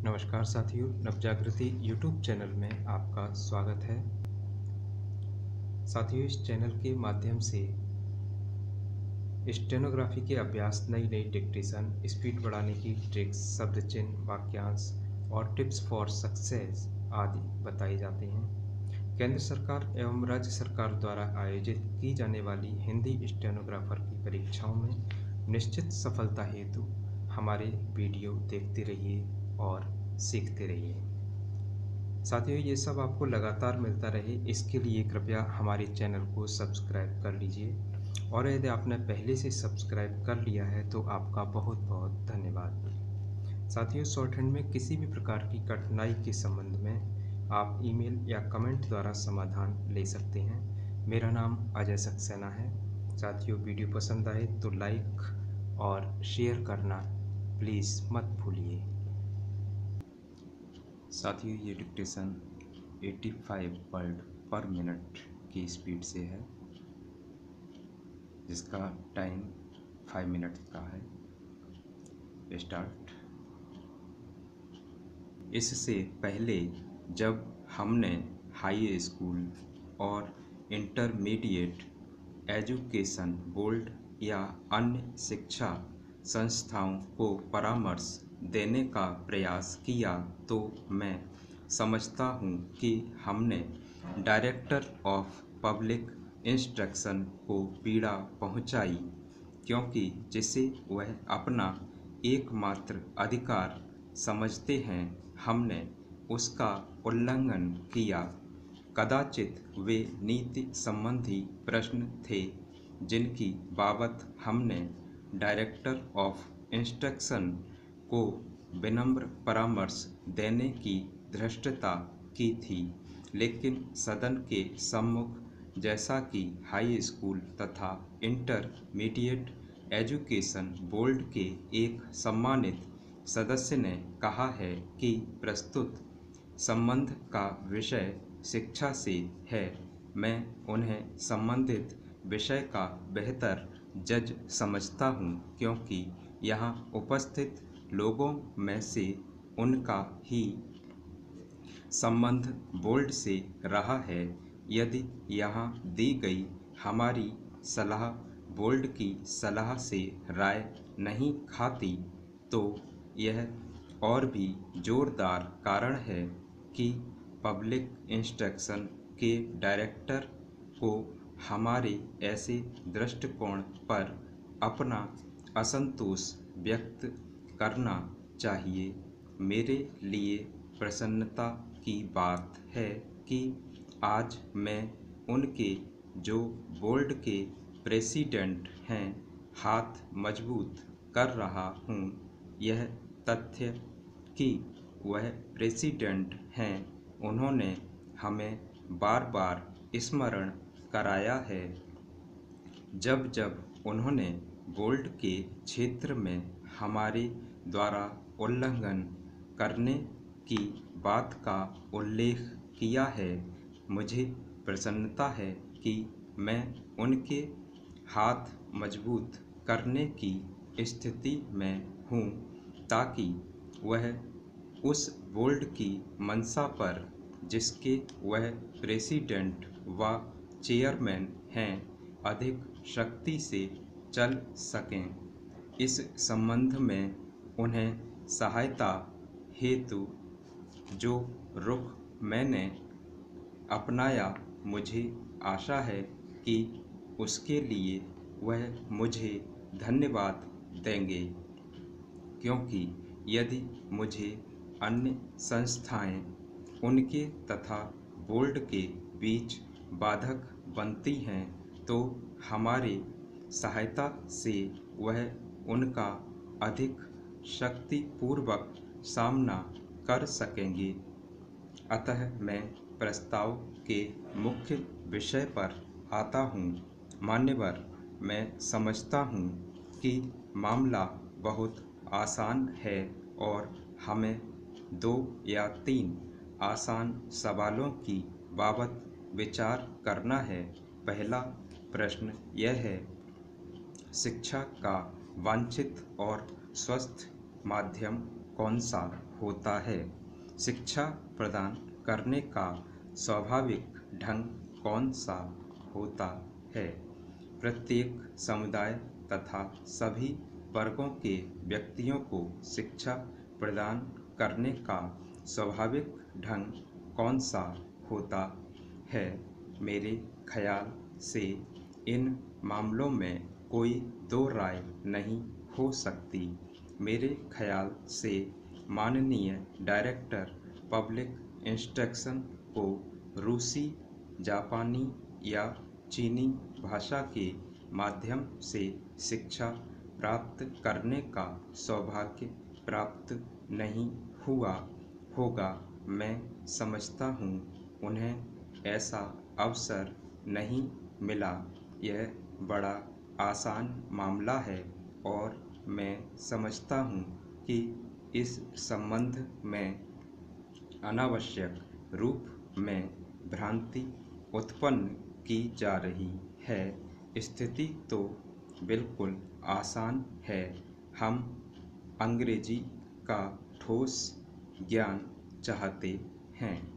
नमस्कार साथियों, Navjagriti YouTube channel में आपका स्वागत है। साथियों, इस चैनल के माध्यम से स्टेनोग्राफी के अभ्यास, नई नई डिक्टेशन, स्पीड बढ़ाने की ट्रिक्स, शब्द चिन्ह, वाक्यांश और टिप्स फॉर सक्सेस आदि बताए जाते हैं। केंद्र सरकार एवं राज्य सरकार द्वारा आयोजित की जाने वाली हिंदी स्टेनोग्राफर की परीक्षाओं में निश्चित सफलता हेतु हमारे वीडियो देखते रहिए और सीखते रहिए। साथियों, ये सब आपको लगातार मिलता रहे, इसके लिए कृपया हमारे चैनल को सब्सक्राइब कर लीजिए और यदि आपने पहले से सब्सक्राइब कर लिया है तो आपका बहुत बहुत धन्यवाद। साथियों, शॉर्ट हैंड में किसी भी प्रकार की कठिनाई के संबंध में आप ईमेल या कमेंट द्वारा समाधान ले सकते हैं। मेरा नाम अजय सक्सेना है। साथियों, वीडियो पसंद आए तो लाइक और शेयर करना प्लीज़ मत भूलिए। साथियों, ये डिक्टेशन 85 वर्ड पर मिनट की स्पीड से है, जिसका टाइम 5 मिनट का है। स्टार्ट। इससे पहले जब हमने हाई स्कूल और इंटरमीडिएट एजुकेशन बोर्ड या अन्य शिक्षा संस्थाओं को परामर्श देने का प्रयास किया तो मैं समझता हूँ कि हमने डायरेक्टर ऑफ पब्लिक इंस्ट्रक्शन को पीड़ा पहुँचाई, क्योंकि जिसे वह अपना एकमात्र अधिकार समझते हैं हमने उसका उल्लंघन किया। कदाचित वे नीति संबंधी प्रश्न थे जिनकी बाबत हमने डायरेक्टर ऑफ इंस्ट्रक्शन को विनम्र परामर्श देने की धृष्टता की थी, लेकिन सदन के सम्मुख, जैसा कि हाई स्कूल तथा इंटरमीडिएट एजुकेशन बोर्ड के एक सम्मानित सदस्य ने कहा है कि प्रस्तुत संबंध का विषय शिक्षा से है, मैं उन्हें संबंधित विषय का बेहतर जज समझता हूँ, क्योंकि यहाँ उपस्थित लोगों में से उनका ही संबंध बोर्ड से रहा है। यदि यहाँ दी गई हमारी सलाह बोर्ड की सलाह से राय नहीं खाती तो यह और भी जोरदार कारण है कि पब्लिक इंस्ट्रक्शन के डायरेक्टर को हमारे ऐसे दृष्टिकोण पर अपना असंतोष व्यक्त करना चाहिए। मेरे लिए प्रसन्नता की बात है कि आज मैं उनके जो बोर्ड के प्रेसिडेंट हैं हाथ मजबूत कर रहा हूँ। यह तथ्य कि वह प्रेसिडेंट हैं उन्होंने हमें बार बार स्मरण कराया है। जब जब उन्होंने बोर्ड के क्षेत्र में हमारे द्वारा उल्लंघन करने की बात का उल्लेख किया है, मुझे प्रसन्नता है कि मैं उनके हाथ मजबूत करने की स्थिति में हूँ, ताकि वह उस बोर्ड की मंशा पर, जिसके वह प्रेसिडेंट व चेयरमैन हैं, अधिक शक्ति से चल सकें। इस संबंध में उन्हें सहायता हेतु जो रुख मैंने अपनाया, मुझे आशा है कि उसके लिए वह मुझे धन्यवाद देंगे, क्योंकि यदि मुझे अन्य संस्थाएं उनके तथा बोर्ड के बीच बाधक बनती हैं तो हमारी सहायता से वह उनका अधिक शक्तिपूर्वक सामना कर सकेंगे। अतः मैं प्रस्ताव के मुख्य विषय पर आता हूँ। मान्यवर, मैं समझता हूँ कि मामला बहुत आसान है और हमें 2 या 3 आसान सवालों की बाबत विचार करना है। पहला प्रश्न यह है, शिक्षा का वांछित और स्वस्थ माध्यम कौन सा होता है? शिक्षा प्रदान करने का स्वाभाविक ढंग कौन सा होता है? प्रत्येक समुदाय तथा सभी वर्गों के व्यक्तियों को शिक्षा प्रदान करने का स्वाभाविक ढंग कौन सा होता है? मेरे ख्याल से इन मामलों में कोई दो राय नहीं हो सकती। मेरे ख्याल से माननीय डायरेक्टर पब्लिक इंस्ट्रक्शन को रूसी, जापानी या चीनी भाषा के माध्यम से शिक्षा प्राप्त करने का सौभाग्य प्राप्त नहीं हुआ होगा। मैं समझता हूँ उन्हें ऐसा अवसर नहीं मिला। यह बड़ा आसान मामला है और मैं समझता हूँ कि इस संबंध में अनावश्यक रूप में भ्रांति उत्पन्न की जा रही है। स्थिति तो बिल्कुल आसान है। हम अंग्रेजी का ठोस ज्ञान चाहते हैं।